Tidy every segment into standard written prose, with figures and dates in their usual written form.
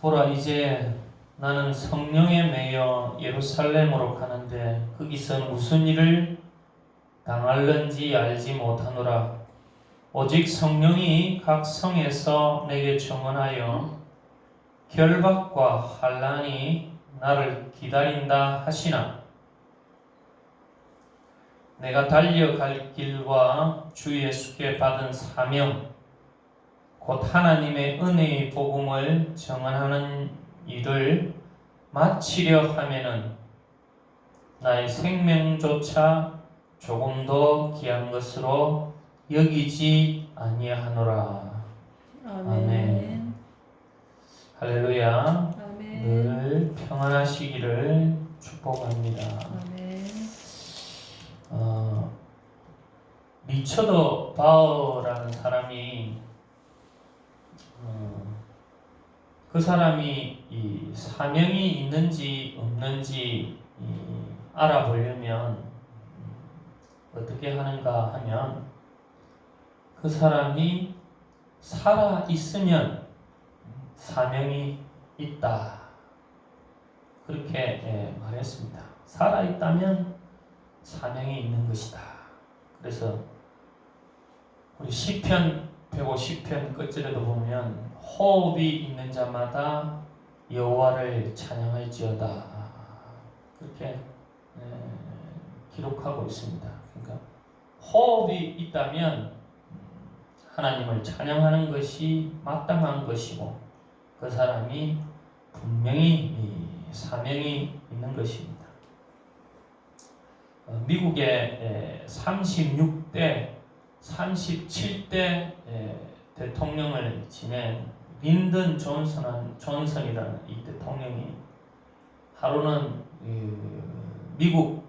보라, 이제 나는 성령에 매여 예루살렘으로 가는데 거기서 무슨 일을 당할는지 알지 못하노라. 오직 성령이 각 성에서 내게 청언하여 결박과 환난이 나를 기다린다 하시나, 내가 달려갈 길과 주 예수께 받은 사명, 곧 하나님의 은혜의 복음을 증언하는 일을 마치려 하면은 나의 생명조차 조금도 귀한 것으로 여기지 아니하노라. 아멘. 할렐루야. 아멘. 늘 평안하시기를 축복합니다. 아멘. 리처드 바우라는 사람이 그 사람이 이 사명이 있는지 없는지 알아보려면 어떻게 하는가 하면, 그 사람이 살아 있으면 사명이 있다, 그렇게 말했습니다. 살아 있다면 사명이 있는 것이다. 그래서 우리 시편 150편 끝절에도 보면 호흡이 있는 자마다 여호와를 찬양할지어다, 그렇게 기록하고 있습니다. 그러니까 호흡이 있다면 하나님을 찬양하는 것이 마땅한 것이고, 그 사람이 분명히 사명이 있는 것입니다. 미국의 36대 37대 대통령을 지낸 린든 존슨이라는 이 대통령이 하루는 미국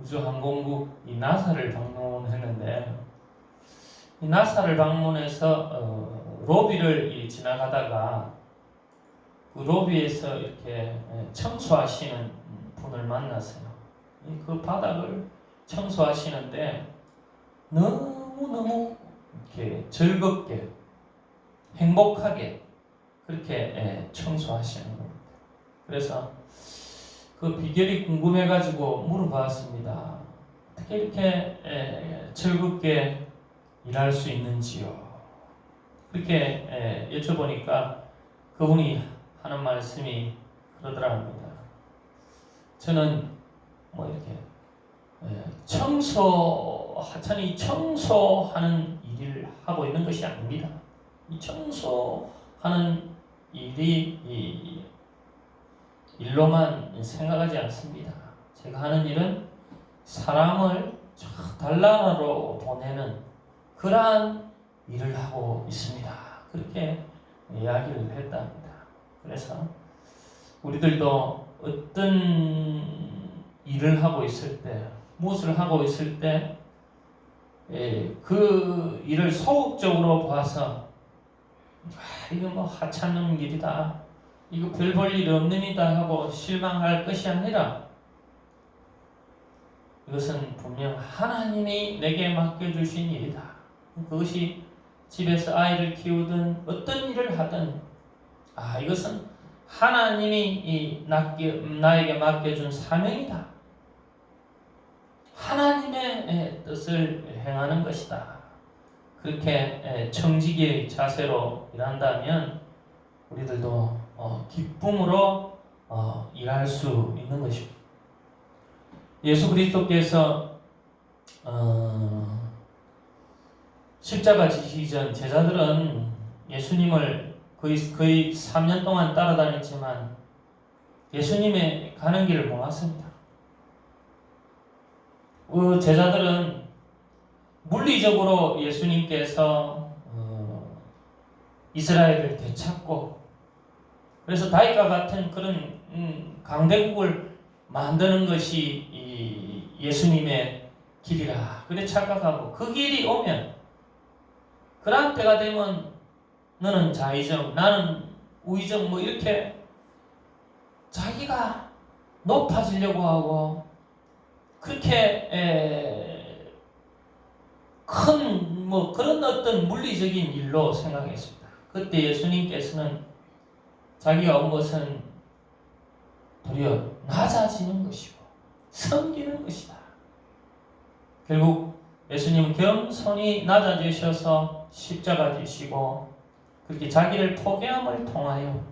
우주항공국 이 나사를 방문했는데, 이 나사를 방문해서 로비를 지나가다가 그 로비에서 이렇게 청소하시는 분을 만났어요. 그 바닥을 청소하시는데 너무너무 이렇게 즐겁게 행복하게 그렇게 청소하시는 겁니다. 그래서 그 비결이 궁금해가지고 물어봤습니다. 어떻게 이렇게 즐겁게 일할 수 있는지요? 그렇게 여쭤보니까 그분이 하는 말씀이 그러더랍니다. 저는 이렇게 하찮이 청소하는 일을 하고 있는 것이 아닙니다. 이 청소하는 일이 일로만 생각하지 않습니다. 제가 하는 일은 사람을 저 달나라로 보내는 그러한 일을 하고 있습니다. 그렇게 이야기를 했답니다. 그래서 우리들도 어떤 일을 하고 있을 때, 무엇을 하고 있을 때, 그 일을 소극적으로 봐서 이거 하찮은 일이다, 이거 별 볼 일 없는 일이다 하고 실망할 것이 아니라, 이것은 분명 하나님이 내게 맡겨주신 일이다. 그것이 집에서 아이를 키우든 어떤 일을 하든, 이것은 하나님이 나에게 맡겨준 사명이다. 하나님의 뜻을 행하는 것이다. 그렇게 청지기의 자세로 일한다면 우리들도 기쁨으로 일할 수 있는 것입니다. 예수 그리스도께서 십자가 지시기 전 제자들은 예수님을 거의 3년 동안 따라다녔지만 예수님의 가는 길을 몰랐습니다. 그 제자들은 물리적으로 예수님께서 이스라엘을 되찾고, 그래서 다윗과 같은 그런 강대국을 만드는 것이 예수님의 길이라 그래 착각하고, 그 길이 오면, 그러한 때가 되면 너는 자의적, 나는 우의적, 이렇게 자기가 높아지려고 하고, 그렇게 큰 그런 어떤 물리적인 일로 생각했습니다. 그때 예수님께서는 자기가 온 것은 도리어 낮아지는 것이고 섬기는 것이다. 결국 예수님은 겸손히 낮아지셔서 십자가 지시고 그렇게 자기를 포기함을 통하여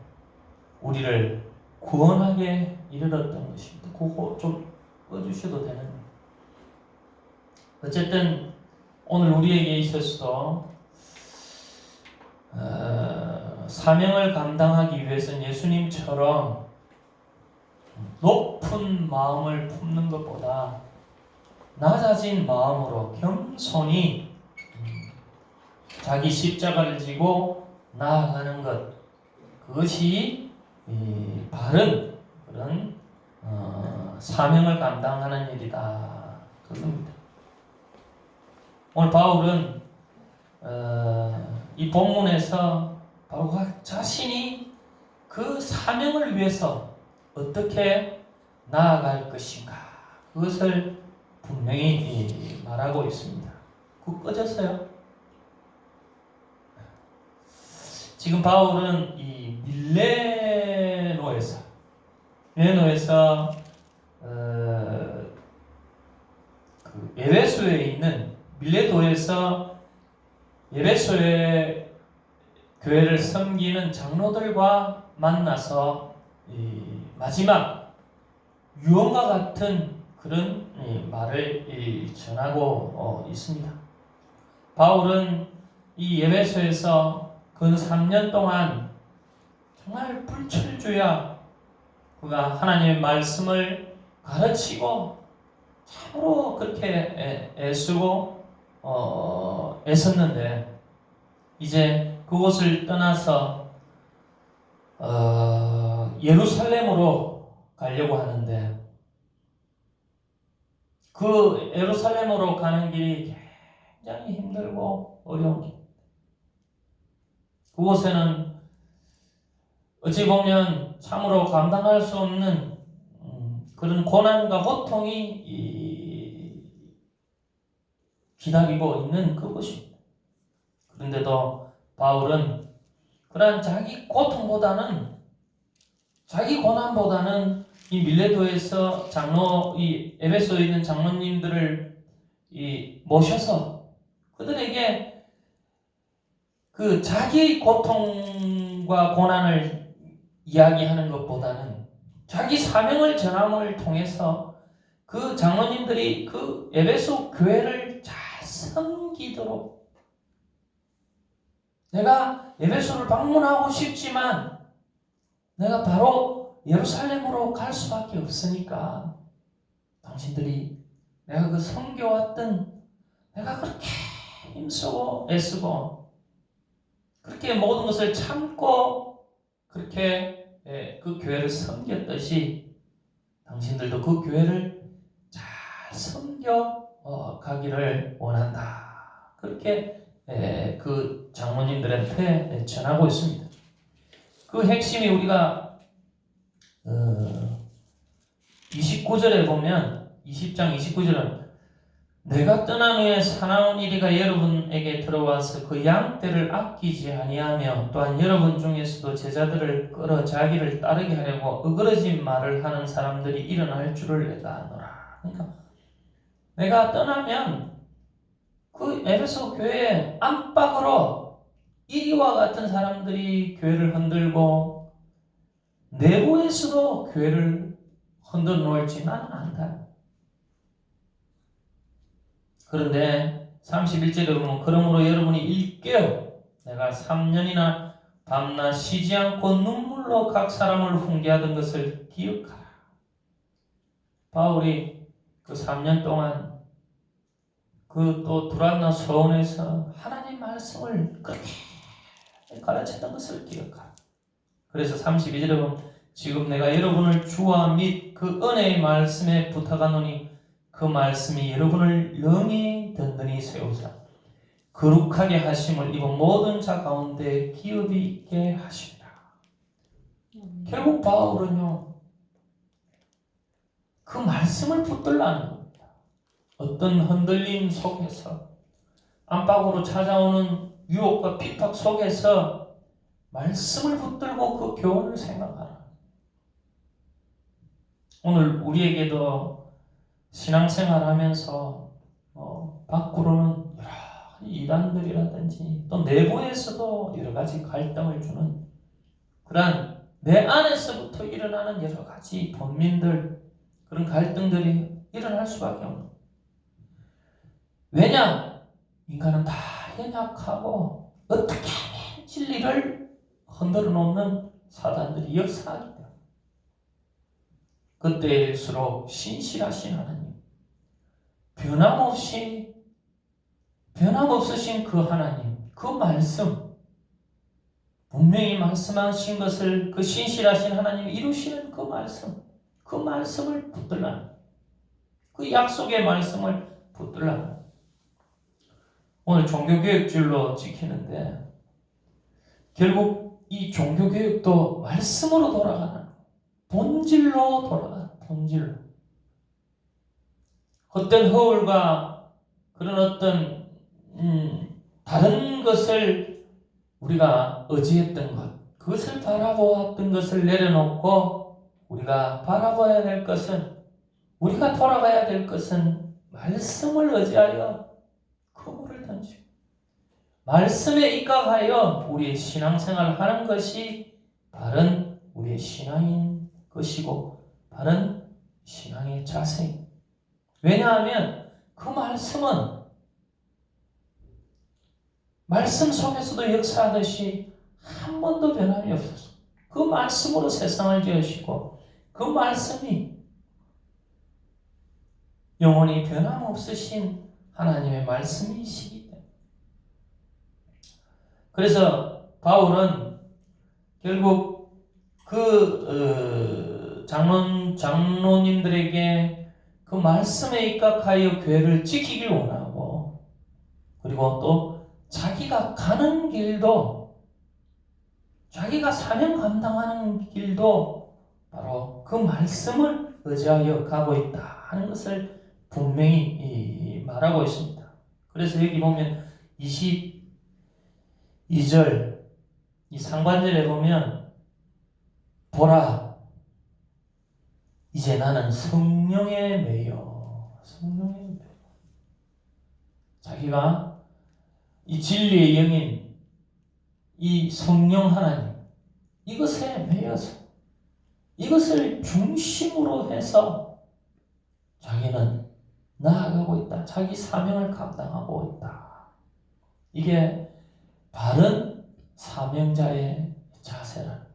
우리를 구원하게 이르렀던 것입니다. 그거 좀 꺼주셔도 되는데. 어쨌든 오늘 우리에게 있어서도 사명을 감당하기 위해서는 예수님처럼 높은 마음을 품는 것보다 낮아진 마음으로 겸손히 자기 십자가를 지고 나아가는 것, 그것이 바른 그런 사명을 감당하는 일이다. 그겁니다. 오늘 바울은 이 본문에서 바로 자신이 그 사명을 위해서 어떻게 나아갈 것인가, 그것을 분명히 말하고 있습니다. 그거 꺼졌어요? 지금 바울은 이 밀레노에서 그 에베소에 있는 밀레도에서 에베소의 교회를 섬기는 장로들과 만나서 마지막 유언과 같은 그런 말을 전하고 있습니다. 바울은 이 에베소에서 그 3년 동안 정말 불철주야 그가 하나님의 말씀을 가르치고 참으로 그렇게 애쓰고 애썼는데 이제 그곳을 떠나서 예루살렘으로 가려고 하는데 그 예루살렘으로 가는 길이 굉장히 힘들고 어려운 길. 그곳에는 어찌 보면 참으로 감당할 수 없는 그런 고난과 고통이 기다리고 있는 그곳입니다. 그런데도 바울은 그러한 자기 고통보다는 자기 고난보다는 이 밀레도에서 이 에베소에 있는 장로님들을 모셔서 그들에게 그 자기 고통과 고난을 이야기하는 것보다는 자기 사명을 전함을 통해서 그 장로님들이 그 에베소 교회를 잘 섬기도록, 내가 에베소를 방문하고 싶지만 내가 바로 예루살렘으로 갈 수밖에 없으니까 당신들이 내가 그 섬겨왔던, 내가 그렇게 힘쓰고 애쓰고 그렇게 모든 것을 참고 그렇게 그 교회를 섬겼듯이 당신들도 그 교회를 잘 섬겨 가기를 원한다. 그렇게 그 장로님들한테 전하고 있습니다. 그 핵심이 우리가 29절에 보면 20장 29절은 내가 떠난 후에 사나운 이리가 여러분에게 들어와서 그 양떼를 아끼지 아니하며 또한 여러분 중에서도 제자들을 끌어 자기를 따르게 하려고 어그러진 말을 하는 사람들이 일어날 줄을 내가 아노라. 그러니까 내가 떠나면 그 에베소 교회 안팎으로 이리와 같은 사람들이 교회를 흔들고 내부에서도 교회를 흔들어 놓을지 나는 안다. 그런데 31절에 보면 그러므로 여러분이 일깨어 내가 3년이나 밤낮 쉬지 않고 눈물로 각 사람을 훈계하던 것을 기억하라. 바울이 그 3년 동안 그 또 두란노 소원에서 하나님 말씀을 그렇게 가르쳤던 것을 기억하라. 그래서 32절에 보면 지금 내가 여러분을 주와 및 그 은혜의 말씀에 부탁하노니 그 말씀이 여러분을 능히 든든히 세우사 거룩하게 하심을 입은 모든 자 가운데 기업이 있게 하시리라. 결국 바울은요 그 말씀을 붙들라는 겁니다. 어떤 흔들림 속에서 안팎으로 찾아오는 유혹과 핍박 속에서 말씀을 붙들고 그 교훈을 생각하라. 오늘 우리에게도 신앙생활하면서 밖으로는 여러 이단들이라든지 또 내부에서도 여러 가지 갈등을 주는 그러한 내 안에서부터 일어나는 여러 가지 본민들 그런 갈등들이 일어날 수밖에 없는. 왜냐? 인간은 다 연약하고 어떻게 하면 진리를 흔들어 놓는 사단들이 역사하기 때문에 그때일수록 신실하신 하나님, 변함없으신 그 하나님, 그 말씀, 분명히 말씀하신 것을 그 신실하신 하나님이 이루시는 그 말씀을 붙들라. 그 약속의 말씀을 붙들라. 오늘 종교교육줄로 지키는데 결국 이 종교교육도 말씀으로 돌아가는 본질로 돌아가는 본질로. 어떤 허울과 그런 어떤 다른 것을 우리가 의지했던 것, 그것을 바라보았던 것을 내려놓고 우리가 바라봐야 될 것은, 우리가 돌아가야 될 것은 말씀을 의지하여 그물을 던지고 말씀에 입각하여 우리의 신앙생활을 하는 것이 바른 우리의 신앙인 것이고 바른 신앙의 자세. 왜냐하면 그 말씀은 말씀 속에서도 역사하듯이 한 번도 변함이 없었어. 그 말씀으로 세상을 지으시고 그 말씀이 영원히 변함없으신 하나님의 말씀이시기 때문에. 그래서 바울은 결국 그 장로님들에게 그 말씀에 입각하여 교회를 지키길 원하고, 그리고 또 자기가 가는 길도, 자기가 사명 감당하는 길도 바로 그 말씀을 의지하여 가고 있다 하는 것을 분명히 말하고 있습니다. 그래서 여기 보면 22절 이 상반절에 보면 보라 이제 나는 성령에 매여. 자기가 이 진리의 영인 이 성령 하나님 이것에 매여서 이것을 중심으로 해서 자기는 나아가고 있다. 자기 사명을 감당하고 있다. 이게 바른 사명자의 자세라.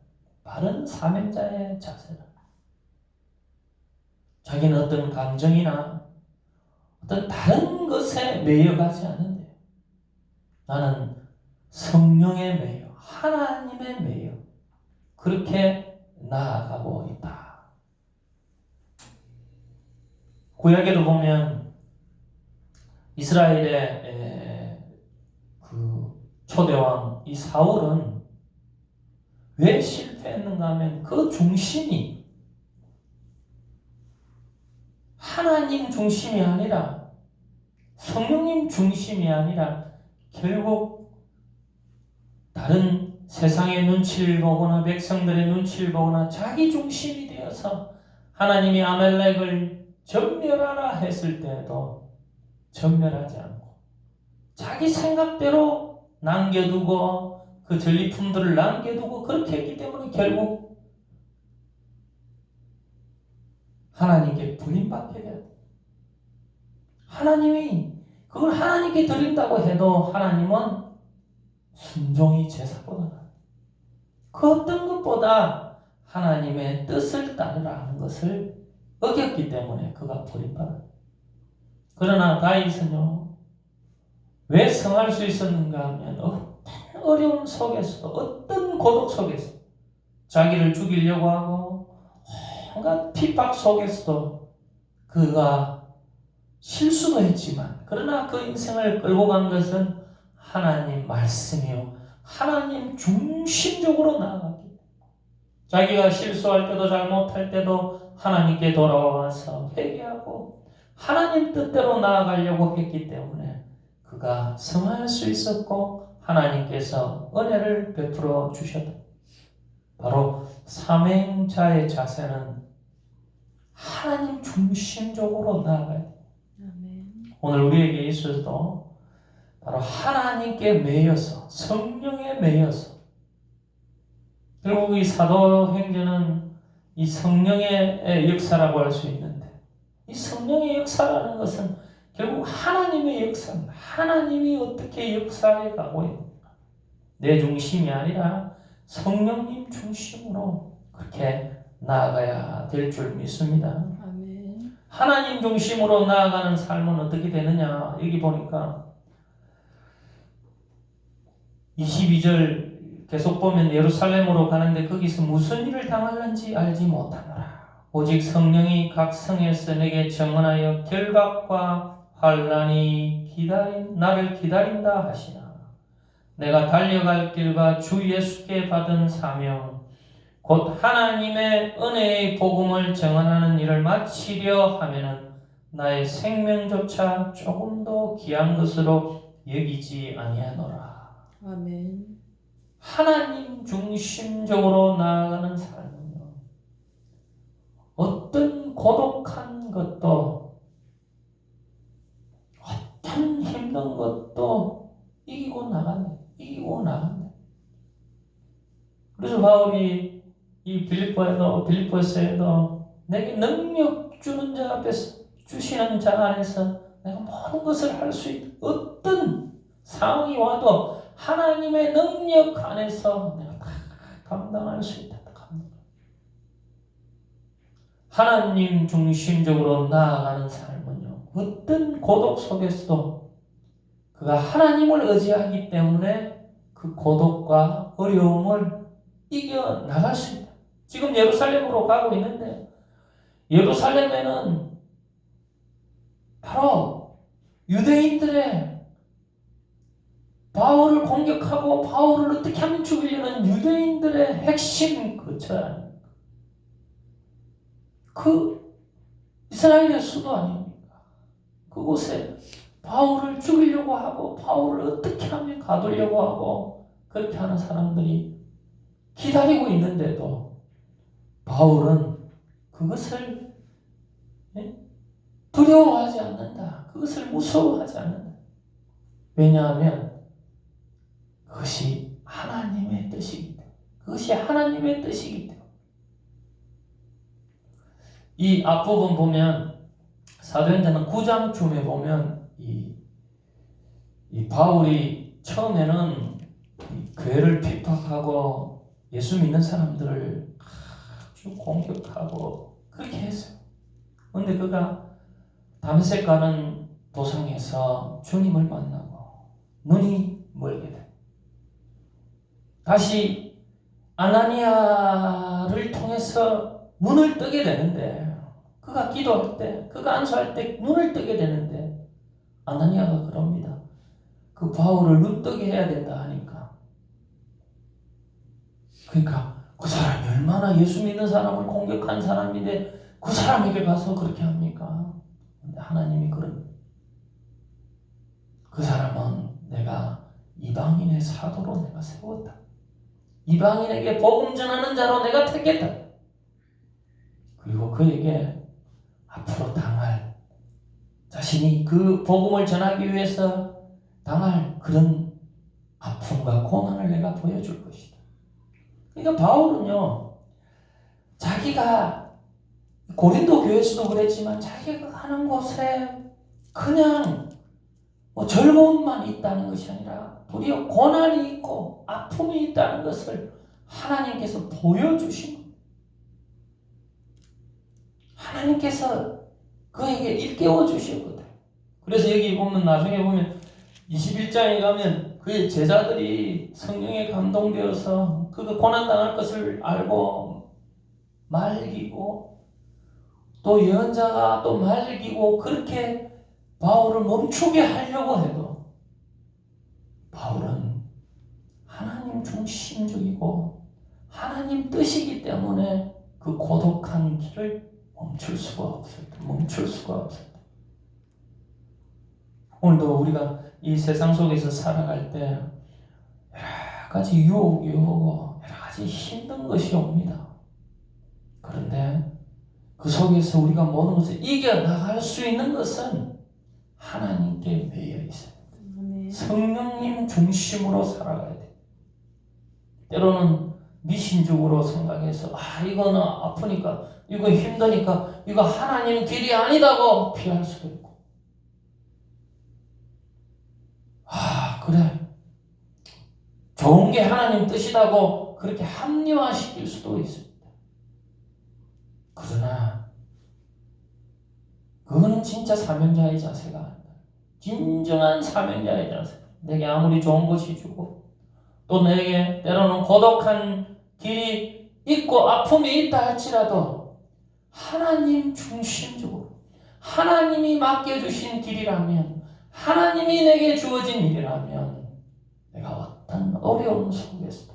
바른 사명자의 자세라. 자기는 어떤 감정이나 어떤 다른 것에 매여가지 않는데 나는 성령에 매여, 하나님에 매여 그렇게 나아가고 있다. 구약에도 보면 이스라엘의 그 초대왕 이 사울은 왜 실패했는가 하면 그 중심이 하나님 중심이 아니라 성령님 중심이 아니라 결국 다른 세상의 눈치를 보거나 백성들의 눈치를 보거나 자기 중심이 되어서 하나님이 아말렉을 전멸하라 했을 때에도 전멸하지 않고 자기 생각대로 남겨두고 그 전리품들을 남겨두고 그렇게 했기 때문에 결국 하나님께 버림받게 돼요. 하나님이 그걸 하나님께 드린다고 해도 하나님은 순종이 제사보다 나아요. 그 어떤 것보다 하나님의 뜻을 따르라 하는 것을 어겼기 때문에 그가 버림받아요. 그러나 다윗은요, 왜 성할 수 있었는가 하면 어떤 어려움 속에서도 어떤 고독 속에서 자기를 죽이려고 하고 온갖 핍박 속에서도 그가 실수도 했지만 그러나 그 인생을 끌고 간 것은 하나님 말씀이요 하나님 중심적으로 나아갔기 때문에 자기가 실수할 때도 잘못할 때도 하나님께 돌아와서 회개하고 하나님 뜻대로 나아가려고 했기 때문에 그가 성할 수 있었고 하나님께서 은혜를 베풀어 주셨다. 바로 삼행자의 자세는 하나님 중심적으로 나아가야 돼. 오늘 우리에게 있어서도 바로 하나님께 매여서, 성령에 매여서, 결국 이 사도행전은 이 성령의 역사라고 할 수 있는데, 이 성령의 역사라는 것은 결국 하나님의 역사입니다. 하나님이 어떻게 역사해 가고 있는가. 내 중심이 아니라 성령님 중심으로 그렇게 나아가야 될 줄 믿습니다. 아멘. 하나님 중심으로 나아가는 삶은 어떻게 되느냐. 여기 보니까 22절 계속 보면 예루살렘으로 가는데 거기서 무슨 일을 당할는지 알지 못하노라. 오직 성령이 각 성에서 내게 증언하여 결박과 환난이 나를 기다린다 하시나. 내가 달려갈 길과 주 예수께 받은 사명 곧 하나님의 은혜의 복음을 증언하는 일을 마치려 하면은 나의 생명조차 조금도 귀한 것으로 여기지 아니하노라. 아멘. 하나님 중심적으로 나아가는 삶은요, 어떤 고독한 것도 어떤 힘든 것도 이기고 나간다. 이기고 나간다. 그래서 바울이 이 빌립보서에도 내게 능력 주는 자 앞에서, 주시는 자 안에서 내가 모든 것을 할 수 있다. 어떤 상황이 와도 하나님의 능력 안에서 내가 다 감당할 수 있다. 하나님 중심적으로 나아가는 삶은요, 어떤 고독 속에서도 그가 하나님을 의지하기 때문에 그 고독과 어려움을 이겨 나갈 수 있다. 지금 예루살렘으로 가고 있는데, 예루살렘에는 바로 유대인들의 바울을 공격하고 바울을 어떻게 하면 죽이려는 유대인들의 핵심 거처 아닙니까? 그 이스라엘의 수도 아닙니까? 그곳에 바울을 죽이려고 하고 바울을 어떻게 하면 가두려고 하고 그렇게 하는 사람들이 기다리고 있는데도 바울은 그것을 두려워하지 않는다. 그것을 무서워하지 않는다. 왜냐하면 그것이 하나님의 뜻이기 때문에. 그것이 하나님의 뜻이기 때문에. 이 앞부분 보면 사도행전 9장쯤에 보면 이 바울이 처음에는 교회를 핍박하고 예수 믿는 사람들을 아주 공격하고 그렇게 했어요. 그런데 그가 담색 가는 도상에서 주님을 만나고 눈이 멀게 돼. 다시 아나니아를 통해서 눈을 뜨게 되는데, 그가 기도할 때, 그가 안수할 때 눈을 뜨게 되는데, 아나니아가 그럽니다. 그 바울을 눈 뜨게 해야 된다 하니까. 그러니까 그 사람이 얼마나 예수 믿는 사람을 공격한 사람인데 그 사람에게 가서 그렇게 합니까? 근데 하나님이 그 사람은 내가 이방인의 사도로 내가 세웠다. 이방인에게 복음 전하는 자로 내가 택했다. 그리고 그에게 앞으로 당할, 자신이 그 복음을 전하기 위해서 당할 그런 아픔과 고난을 내가 보여줄 것이다. 그러니까 바울은요, 자기가 고린도 교회에서도 그랬지만 자기가 가는 곳에 그냥 즐거움만 있다는 것이 아니라 도리어 고난이 있고 아픔이 있다는 것을 하나님께서 보여주신 겁니다. 하나님께서 그에게 일깨워 주셨거든. 그래서 여기 보면, 나중에 보면 21장에 가면 그의 제자들이 성령에 감동되어서 그가 고난당할 것을 알고 말리고, 또 예언자가 또 말리고, 그렇게 바울을 멈추게 하려고 해도 바울은 하나님 중심적이고 하나님 뜻이기 때문에 그 고독한 길을 멈출 수가 없었다. 오늘도 우리가 이 세상 속에서 살아갈 때 가지 유혹이 오고 여러 가지 힘든 것이 옵니다. 그런데 그 속에서 우리가 모든 것을 이겨나갈 수 있는 것은 하나님께 매여 있어요. 성령님 중심으로 살아가야 돼요. 때로는 미신적으로 생각해서 이거는 아프니까 이거 힘드니까 이거 하나님 길이 아니다고 피할 수도 있고 그래 좋은 게 하나님 뜻이라고 그렇게 합리화시킬 수도 있습니다. 그러나 그거는 진짜 사명자의 자세가 아니다. 진정한 사명자의 자세. 내게 아무리 좋은 것이 주고 또 내게 때로는 고독한 길이 있고 아픔이 있다 할지라도 하나님 중심적으로 하나님이 맡겨주신 길이라면 하나님이 내게 주어진 일이라면 내가 어떤 어려움 속에서도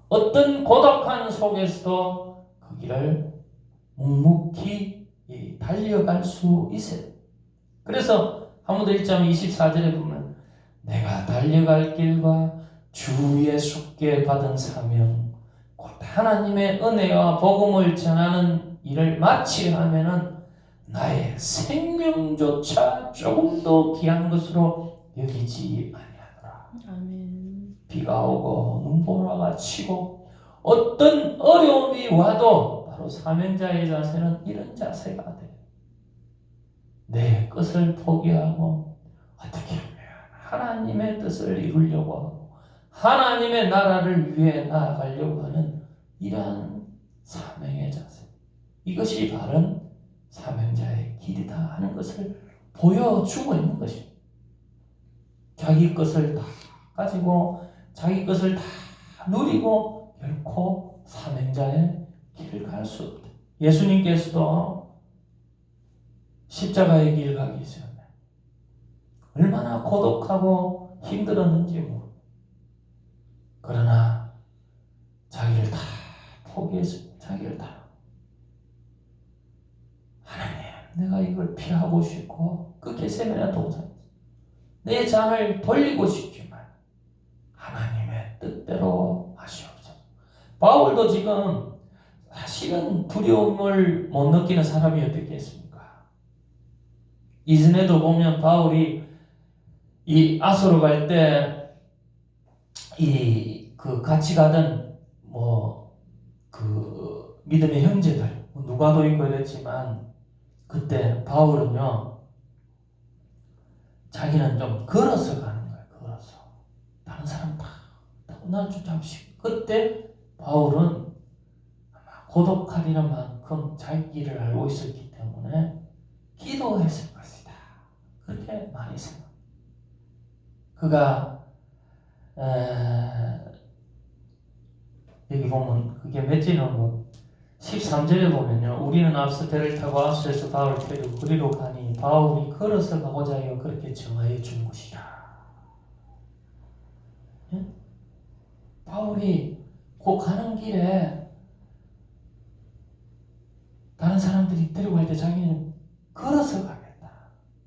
어떤 고독한 속에서도 그 길을 묵묵히 달려갈 수 있어요. 그래서 사무도 1장 24절에 보면 내가 달려갈 길과 주 예수께 받은 사명 곧 하나님의 은혜와 복음을 전하는 일을 마치려 하면은 나의 생명조차 조금도 귀한 것으로 여기지 아니하노라. 아멘. 비가 오고 눈보라가 치고 어떤 어려움이 와도 바로 사명자의 자세는 이런 자세가 돼요. 내 것을 포기하고 어떻게 하면 하나님의 뜻을 이루려고 하고 하나님의 나라를 위해 나아가려고 하는 이러한 사명의 자세. 이것이 바른 사명자의 길이다 하는 것을 보여주고 있는 것입니다. 자기 것을 다 가지고 자기 것을 다 누리고 결코 사명자의 길을 갈 수 없다. 예수님께서도 십자가의 길 가기 전에 얼마나 고독하고 힘들었는지 모릅니다. 그러나 자기를 다 포기했습니다. 자기를 다 하나님 내가 이걸 피하고 싶고 그 겟세마네 동산 내 잔을 돌리고 싶지만 하나님의 뜻대로 하시옵소서. 바울도 지금 사실은 두려움을 못 느끼는 사람이 어떻겠습니까? 이전에도 보면 바울이 이 아소로 갈 때 그 같이 가던 그 믿음의 형제들 누가도 있고 이랬지만 그때 바울은요 자기는 좀 걸어서 가는 거예요. 걸어서 다른 사람 다 난 좀 잠시 그때 바울은 아마 고독하리는 만큼 자기 길을 알고 있었기 때문에 기도했을 것이다. 그렇게 많이 생각. 그가 여기 보면 그게 몇지는 뭐 13절에 보면요. 우리는 앞서 배를 타고 앞서에서 바울을 태우고 그리로 가니 바울이 걸어서 가고자 하여 그렇게 정하여 준 것이라. 예? 바울이 곧 가는 길에 다른 사람들이 데려갈 때 자기는 걸어서 가겠다.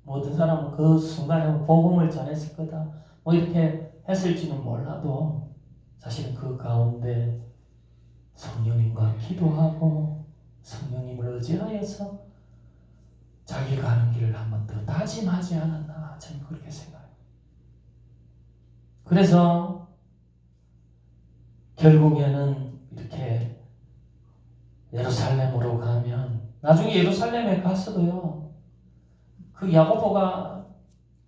모든 사람은 그 순간에 복음을 전했을 거다. 뭐 이렇게 했을지는 몰라도 사실은 그 가운데 성령님과 기도하고 성령님을 의지하여서 자기 가는 길을 한 번 더 다짐하지 않았나 저는 그렇게 생각해요. 그래서 결국에는 이렇게 예루살렘으로 가면 나중에 예루살렘에 가서도요 그 야고보가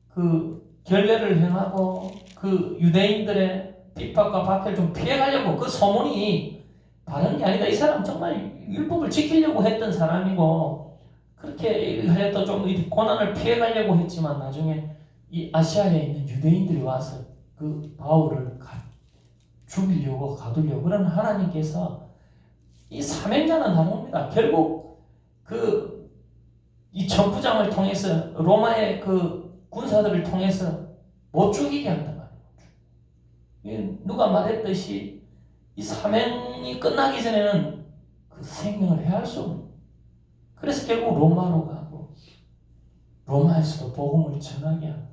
그 결례를 행하고 그 유대인들의 핍박과 박해를 좀 피해가려고 그 소문이 다른 게 아니다. 이 사람 정말 율법을 지키려고 했던 사람이고 그렇게 해도 좀 고난을 피해가려고 했지만 나중에 이 아시아에 있는 유대인들이 와서 그 바울을 죽이려고 가두려고 그러는 하나님께서 이 사명자는 다릅니다. 결국 이 전부장을 통해서 로마의 그 군사들을 통해서 못 죽이게 한단 말이에요. 누가 말했듯이 이 사명이 끝나기 전에는 그 생명을 해할 수 없는. 그래서 결국 로마로 가고 로마에서도 복음을 전하게 하고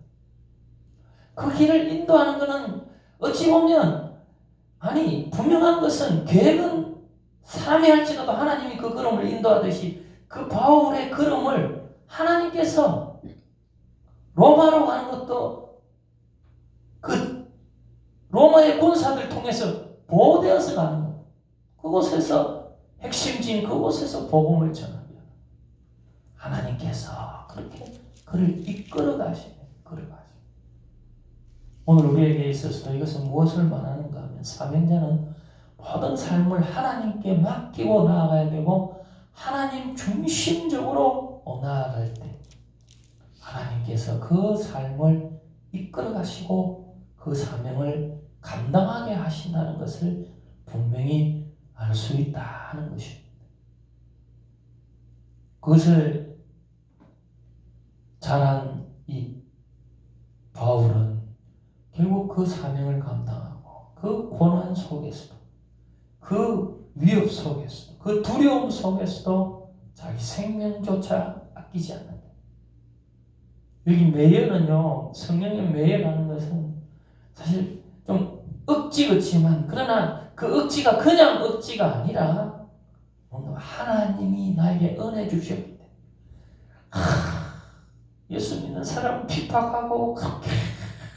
그 길을 인도하는 것은 어찌 보면 아니 분명한 것은 계획은 사람이 할지라도 하나님이 그 걸음을 인도하듯이 그 바울의 걸음을 하나님께서 로마로 가는 것도 그 로마의 군사들 통해서 보호되어서 가는 것. 그곳에서 핵심지인 그곳에서 복음을 전합니다. 하나님께서 그렇게 그를 이끌어 가시네. 오늘 우리에게 있어서 이것은 무엇을 말하는가 하면 사명자는 모든 삶을 하나님께 맡기고 나아가야 되고 하나님 중심적으로 나아갈 때 하나님께서 그 삶을 이끌어 가시고 그 사명을 감당하게 하신다는 것을 분명히 알 수 있다 하는 것입니다. 그것을 잘한 이 바울은 결국 그 사명을 감당하고 그 고난 속에서도 그 위협 속에서도 그 두려움 속에서도 자기 생명조차 아끼지 않는다. 여기 매여는요, 성령의 매여라는 것은 사실 좀 억지 같지만 그러나 그 억지가 그냥 억지가 아니라 뭔가 하나님이 나에게 은혜 주셨기 때문에 예수 믿는 사람 핍박하고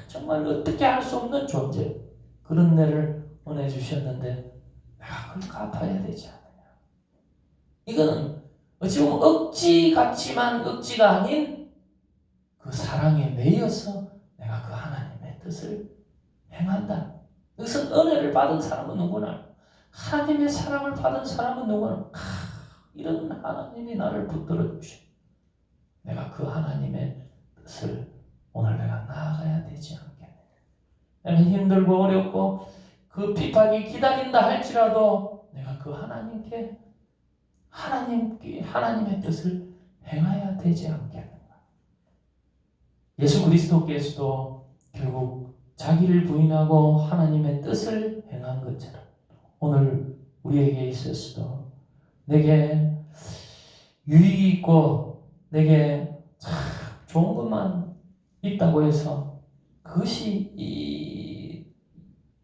정말 어떻게 할 수 없는 존재 그런 은혜를 은혜 주셨는데 내가 그걸 갚아야 되지 않느냐. 이거는 어찌 보면 억지 같지만 억지가 아닌 그 사랑에 매여서 내가 그 하나님의 뜻을 행한다. 이것은 은혜를 받은 사람은 누구나 하나님의 사랑을 받은 사람은 누구나 이런 하나님이 나를 붙들어 주셔. 내가 그 하나님의 뜻을 오늘 내가 나아가야 되지 않겠느냐. 내가 힘들고 어렵고 그 핍박이 기다린다 할지라도 내가 그 하나님의 뜻을 행해야 되지 않겠는가. 예수 그리스도께서도 결국 자기를 부인하고 하나님의 뜻을 행한 것처럼 오늘 우리에게 있어서도 내게 유익이 있고 내게 참 좋은 것만 있다고 해서 그것이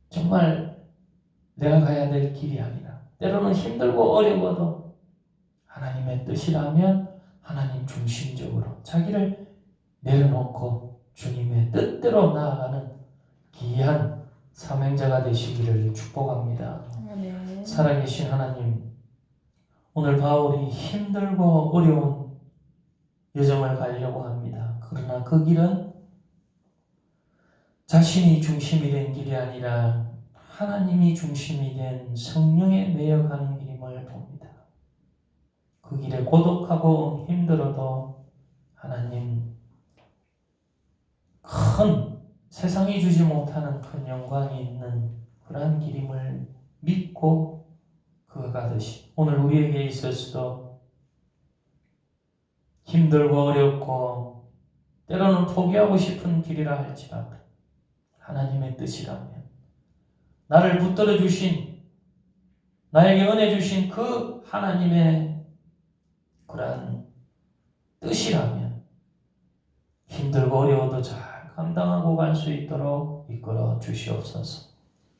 정말 내가 가야 될 길이 아니라 때로는 힘들고 어려워도 하나님의 뜻이라면 하나님 중심적으로 자기를 내려놓고 주님의 뜻대로 나아가는 귀한 사명자가 되시기를 축복합니다. 네. 살아계신 하나님, 오늘 바울이 힘들고 어려운 여정을 가려고 합니다. 그러나 그 길은 자신이 중심이 된 길이 아니라 하나님이 중심이 된 성령에 매여가는 길임을 봅니다. 그 길에 고독하고 힘들어도 하나님 큰 세상이 주지 못하는 큰 영광이 있는 그러한 길임을 믿고 그가 가듯이 오늘 우리에게 있어서도 힘들고 어렵고 때로는 포기하고 싶은 길이라 할지라도 하나님의 뜻이라면 나를 붙들어 주신 나에게 은혜 주신 그 하나님의 그러한 뜻이라면 힘들고 어려워도 잘 감당하고 갈 수 있도록 이끌어 주시옵소서.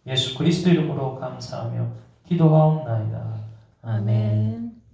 예수 그리스도 이름으로 감사하며 기도하옵나이다. 아멘.